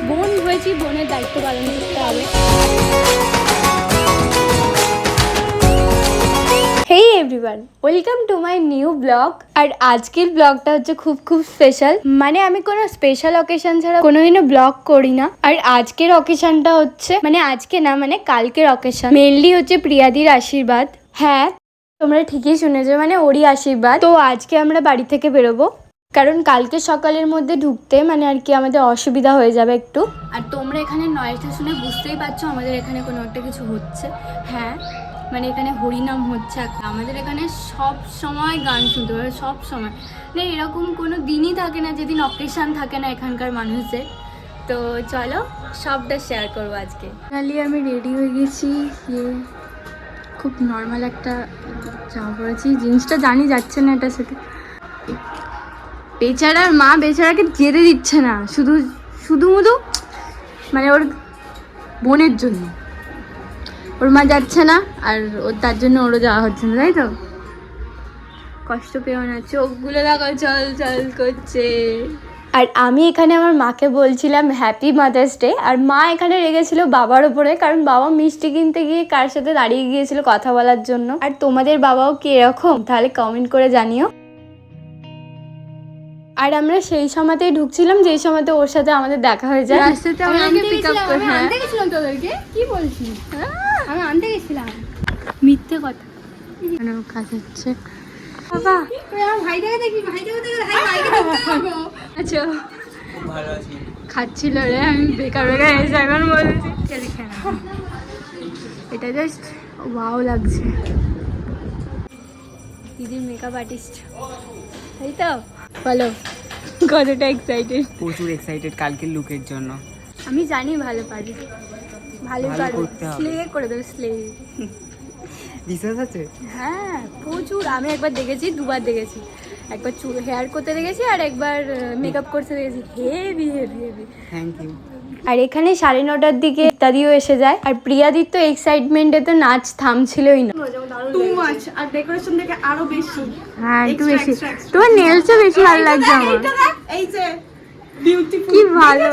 বোন হয়েছি, বোনের দায়িত্ব পালন করতে হবে। Hey everyone, welcome to my new blog. আর আজকের ব্লগটা হচ্ছে খুব স্পেশাল। মানে আমি কোনো স্পেশাল অকেশন ছাড়া কোনোদিনও ব্লগ করি না। আর আজকের অকেশনটা হচ্ছে আজকে না, কালকের অকেশন। মেনলি হচ্ছে প্রিয়াদির আশীর্বাদ। হ্যাঁ, তোমরা ঠিকই শুনেছো, ওরই আশীর্বাদ। তো আজকে আমরা বাড়ি থেকে বেরোবো, কারণ কালকে সকালের মধ্যে ঢুকতে আর কি আমাদের অসুবিধা হয়ে যাবে একটু। আর তোমরা এখানে নয়েজটা শুনে বুঝতেই পারছো আমাদের এখানে কোনো একটা কিছু হচ্ছে। হ্যাঁ, এখানে হরিনাম হচ্ছে। আমাদের এখানে সব সময় গান শুনতে পাবে, সব সময়। এরকম কোনো দিনই থাকে না যেদিন অকেশান থাকে না এখানকার মানুষদের। তো চলো সবটা শেয়ার করবো আজকে। ফাইনালি আমি রেডি হয়ে গেছি। খুব নর্মাল একটা জামা পরেছি, জিনিসটা জানি যাচ্ছে না এটা সেটা। বেচারার মা বেচারাকে যেতে দিচ্ছে না, শুধু ওর বোনের জন্য ওর মা যাচ্ছে না, আর তার জন্য ওরও যাওয়া হচ্ছে না, তাই তো? কষ্ট পেও না, চোখগুলো দেখো চল চল করছে। আর আমি এখানে আমার মাকে বলছিলাম হ্যাপি মাদার্স ডে, আর মা এখানে রেগেছিল বাবার ওপরে, কারণ বাবা মিষ্টি কিনতে গিয়ে কার সাথে দাঁড়িয়ে গিয়েছিল কথা বলার জন্য। আর তোমাদের বাবাও কি এরকম? তাহলে কমেন্ট করে জানিও। আর আমরা সেই সময়তেই ঢুকছিলাম যেই সময়তে ওর সাথে আমাদের দেখা হয়ে যায়। রাস্তাতে আমাকে পিক আপ করে। হ্যাঁ, আনতে গেছিলাম তোদেরকে। কি বলছিস? আমি আনতে গেছিলাম। মিথ্যে কথা। এখানে কাজ হচ্ছে। বাবা তুই আমার ভাইটাকে দেখবি, ভাইটাকে দেখে ভাইকে দেখতে যাবো। আচ্ছা ভালো আছি। খাচ্ছিল রে, আমি বেকার এসে এখন বলছি এটা জাস্ট ওয়াও লাগছে। দিদির মেকআপ আর্টিস্ট, তাই তো? বলো কতটা এক্সাইটেড? প্রচুর এক্সাইটেড কালকের লুকের জন্য। আমি জানি ভালো পারি, ভালো পারবো। স্লে করে দেবে, স্লে। বিশ্বাস আছে? হ্যাঁ প্রচুর। আমি একবার দেখেছি, দুবার দেখেছি। একবার চুল হেয়ার করতে দেখেছি, আর একবার মেকআপ করতে দেখেছি। Heavy heavy heavy. Thank you. আর এখানে 9:30টার দিকে ইত্যাদিও এসে যায়। আর প্রিয়াদির তো এক্সাইটমেন্টে তো নাচ থামছিলই না। Too much. আর ডেকোরেশন দেখে আরো বেশি। হ্যাঁ একটু বেশি। তোমার নেলসও বেশি ভালো লাগছে আমার। এই যে বিউটিফুল, কি ভালো।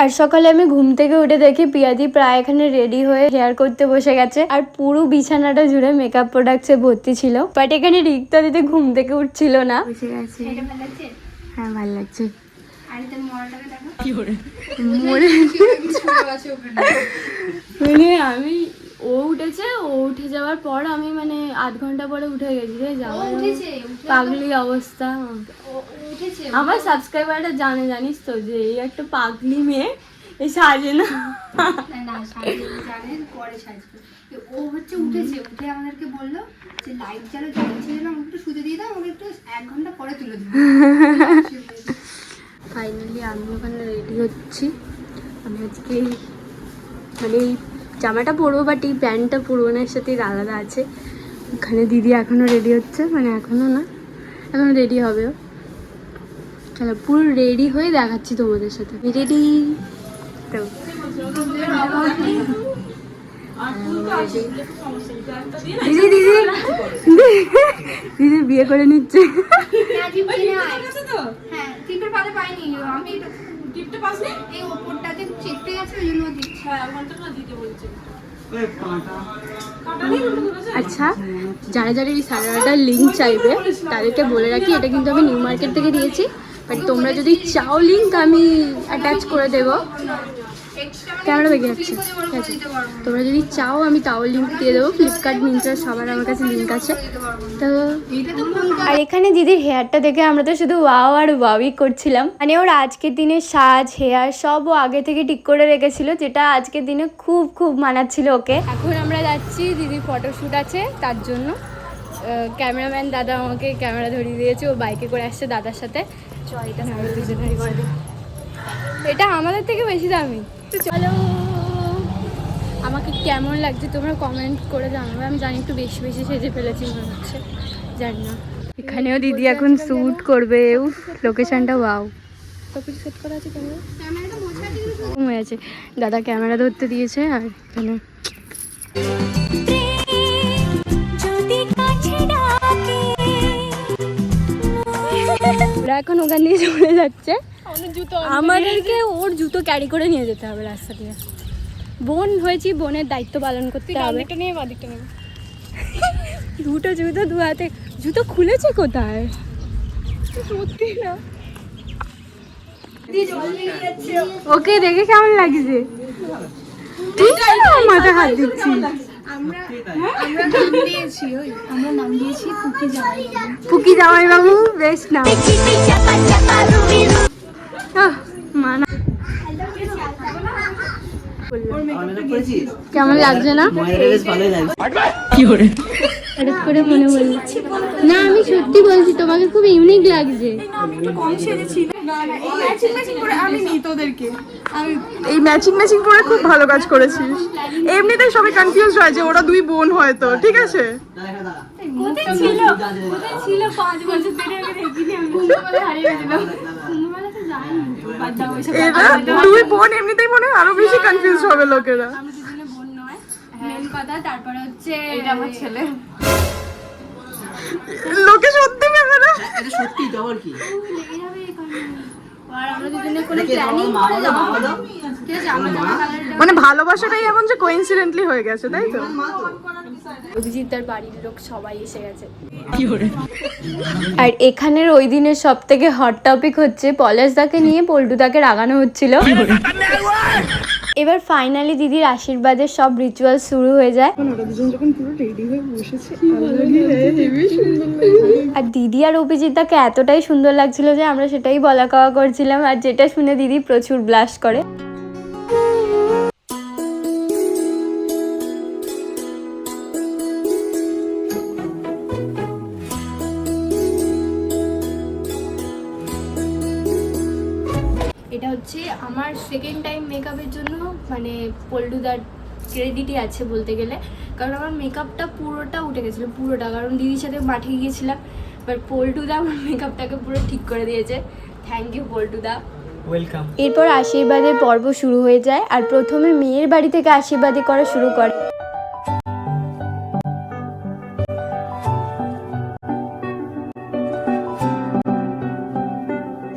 আর সকালে আমি ঘুম থেকে উঠে দেখি প্রিয়াদি প্রায় এখানে রেডি হয়ে হেয়ার করতে বসে গেছে। আর পুরো বিছানাটা জুড়ে মেকআপ প্রোডাক্টসে ভর্তি ছিল। বাট এখানে রিক্তা দিতে ঘুম থেকে উঠছিল না। বসে গেছে। হ্যাঁ ভালো লাগছে। আমি ও উঠেছে, ও উঠে যাওয়ার পর আমি আধ ঘন্টা পরে উঠে গেছি রে। যাওয়ার পাগলি অবস্থা। আমার সাবস্ক্রাইবাররা জানিস তো যে এই একটা পাগলি মেয়ে, এই সাজে না। ও হচ্ছে উঠেছে, উঠে আমাদেরকে বললো যে লাইট জ্বালো, একটু শুতে দিয়ে দাও, আমাকে একটু 1 ঘন্টা পরে তুলে দিই। ফাইনালি আমি ওখানে রেডি হচ্ছি। আমি আজকে এই জামাটা পরবো, বাট এই প্যান্টটা পরবো না, এর সাথে আলাদা আছে। ওখানে দিদি এখনো রেডি হচ্ছে, এখনো না, এখন রেডি হবে। চলো পুরো রেডি হয়ে দেখাচ্ছি তোমাদের সাথে। রেডি তো দিদি দিদি দিদি বিয়ে করে নিচ্ছে। হ্যাঁ টিপের পাতে পাইনি আমি, টিপটা পাসনি, এই ওপরটাতে চেপে গেছে, ওই জন্য দিচ্ছি। হ্যাঁ ঘন্টাটা দিতে বলছে। আচ্ছা, যারা যারা এই সারাটার লিঙ্ক চাইবে তাদেরকে বলে রাখি, এটা কিন্তু আমি নিউ মার্কেট থেকে দিয়েছি। বাট তোমরা যদি চাও লিঙ্ক আমি অ্যাটাচ করে দেবো। ক্যামেরা দেখে যাচ্ছে, ঠিক আছে? তোমরা যদি চাও আমি তাও লিঙ্ক দিয়ে দেবো। ফ্লিপকার্ট, মিন্ত্রা সবার আমার কাছে লিঙ্ক আছে। তো আর এখানে দিদির হেয়ারটা দেখে আমরা তো শুধু ওয়াও আর ওয়াওই করছিলাম। ওর আজকের দিনে সাজ, হেয়ার সব ও আগে থেকে ঠিক করে রেখেছিল, যেটা আজকের দিনে খুব মানাচ্ছিল ওকে। এখন আমরা যাচ্ছি, দিদির ফটোশ্যুট আছে, তার জন্য ক্যামেরাম্যান দাদা আমাকে ক্যামেরা ধরিয়ে দিয়েছে। ও বাইকে করে আসছে দাদার সাথে। এটা আমাদের থেকে বেশি দামি। চলো, আমাকে কেমন লাগছে তোমরা কমেন্ট করে জানাবে। আমি জানি একটু বেশি সেজে ফেলেছি মনে হচ্ছে, জানি না। এখানেও দিদি এখন শ্যুট করবে। লোকেশনটা ওয়াও, সবকিছু সেট করা আছে। ক্যামেরা আছে, দাদা ক্যামেরা ধরতে দিয়েছে। আর এখানে ওরা এখন ওখান দিয়ে চলে যাচ্ছে, আমাদেরকে ওর জুতো ক্যারি করে নিয়ে যেতে হবে রাস্তা দিয়ে। বোন হয়েছি, বোনের দায়িত্ব পালন করতে হবে। দুটো জুতো দু হাতে, জুতো খুলেছে কোথায় সত্যি না। ওকে দেখে কেমন লাগছে? তুই মাথা হাত দিচ্ছিস। আমরা নাম দিয়েছি পুকি জামাই বাবু, বেশ নাম। মানা কেমন লাগছে না? হঠাৎ করে মনে বলল না, আমি সত্যি বলছি তোমাকে খুব ইউনিক লাগছে। কম সেরেছি না না, এই ম্যাচিং ম্যাচিং করে আমি নিই তোদেরকে। আমি এই ম্যাচিং ম্যাচিং করে খুব ভালো কাজ করেছিস। এমনিতেই সবাই কনফিউজ হয় যে ওরা দুই বোন হয়তো, ঠিক আছে? কোথায় ছিল 5 বছর ধরে আমি দেখিনি, আমি কুম্ভমেলা হারিয়ে গেছিলাম। কুম্ভমেলাতে যাইনি, বাদ দাও ওইসব। এরা দুই বোন এমনিতেই মনে হয় আরো বেশি কনফিউজ হবে লোকেরা। আমরা দুজনে বোন নয়, মেন কথা। তারপরে হচ্ছে এটা আমার ছেলে, লোকে সত্যি ভেবে না। এটা সত্যি তো আবার কি? আর আমরা দুজনে কোনো প্ল্যানিং করে যাবো, ঠিক আছে? আমার জামা কালারটা মানে ভালোবাসাটাই এমন যে কোইন্সিডেন্টলি হয়ে গেছে, তাই তো? অভিজিৎ তার বাড়ির লোক সবাই এসে গেছে। আর এখানের ওই দিনের সব থেকে হট টপিক হচ্ছে পলাশদাকে নিয়ে পল্টুদাকে রাগানো হচ্ছিল। এবার ফাইনালি দিদির আশীর্বাদের সব রিচুয়াল শুরু হয়ে যায়। আর দিদি আর অভিজিৎদাকে এতটাই সুন্দর লাগছিল যে আমরা সেটাই বলা কওয়া করছিলাম, আর যেটা শুনে দিদি প্রচুর ব্লাশ করে। এটা হচ্ছে আমার সেকেন্ড টাইম মেকআপের জন্য, মানে পল্টুদার ক্রেডিটই আছে বলতে গেলে, কারণ আমার মেকআপটা পুরোটা উঠে গেছিলো, পুরোটা। কারণ দিদির সাথে মাঠে গিয়েছিলাম, বাট পল্টুদা আমার মেকআপটাকে পুরো ঠিক করে দিয়েছে। থ্যাংক ইউ পল্টুদা, ওয়েলকাম। এরপর আশীর্বাদের পর্ব শুরু হয়ে যায়, আর প্রথমে মেয়ের বাড়ি থেকে আশীর্বাদী করা শুরু করে।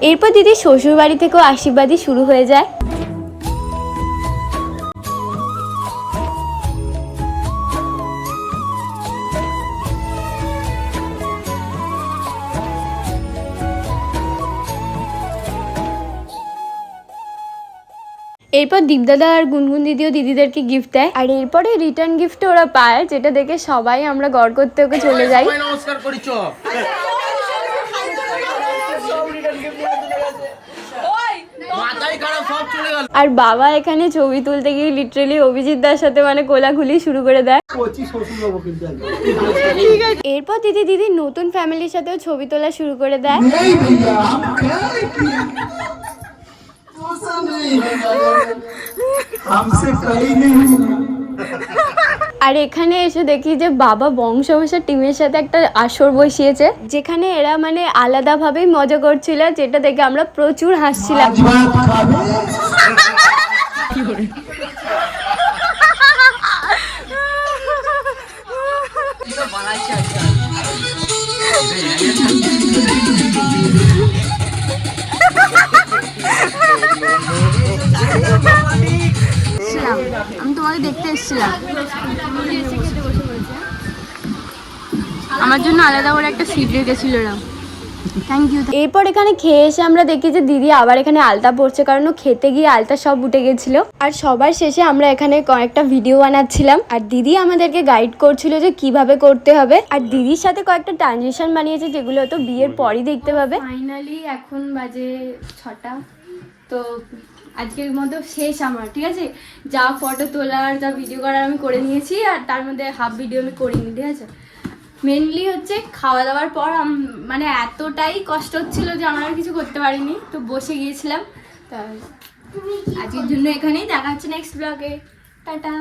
এরপর দিদি শ্বশুর বাড়ি থেকেও আশীর্বাদী শুরু হয়ে যায়। এরপর দীপদাদা আর গুনগুন দিদিও দিদিদেরকে গিফট দেয়, আর এরপরে রিটার্ন গিফট ওরা পায়, যেটা দেখে সবাই আমরা গড় করতে ওকে চলে যাই। নমস্কার করি চ মাথায় খারাপ সব চলে গেল। আর বাবা এখানে ছবি তুলতে গিয়ে লিটারালি অভিজিৎদার সাথে মানে কোলাকুলি শুরু করে দেয়। এরপর দিদি নতুন ফ্যামিলির সাথেও ছবি তোলা শুরু করে দেয়। আর এখানে এসে দেখি যে বাবা বংশবসার টিমের সাথে একটা আসর বসিয়েছে, যেখানে এরা মানে আলাদাভাবেই মজা করছিল, যেটা দেখে আমরা প্রচুর হাসছিলাম। আমি তোমাকে দেখতে এসেছিলাম, আমার জন্য আলাদা করে একটা সিট রেখেছিল এরা। Thank you. এরপর এখানে খেয়ে এসে আমরা দেখি যে দিদি আবার এখানে আলতা পড়ছে, কারণ ও খেতে গিয়ে আলতা সব উঠে গেছিল। আর সবার শেষে আমরা এখানে কয়েকটা ভিডিও বানাচ্ছিলাম, আর দিদি আমাদেরকে গাইড করছিল যে কিভাবে করতে হবে। আর দিদির সাথে কয়েকটা ট্রানজিশন বানিয়েছে, যেগুলো তো বিয়ের পরই দেখতে পাবে। ফাইনালি এখন বাজে 6টা, তো আজকের মতো শেষ আমার, ঠিক আছে? যা ফটো তোলার যা ভিডিও করার আমি করে নিয়েছি, আর তার মধ্যে হাফ ভিডিও আমি করিনি, ঠিক আছে? মেনলি হচ্ছে খাওয়া দাওয়ার পর মানে এতটাই কষ্ট হচ্ছিল যে আমরা আর কিছু করতে পারিনি, তো বসে গিয়েছিলাম। তা আজকের জন্য এখানেই, দেখা হচ্ছে নেক্সট ব্লগে। টাটা।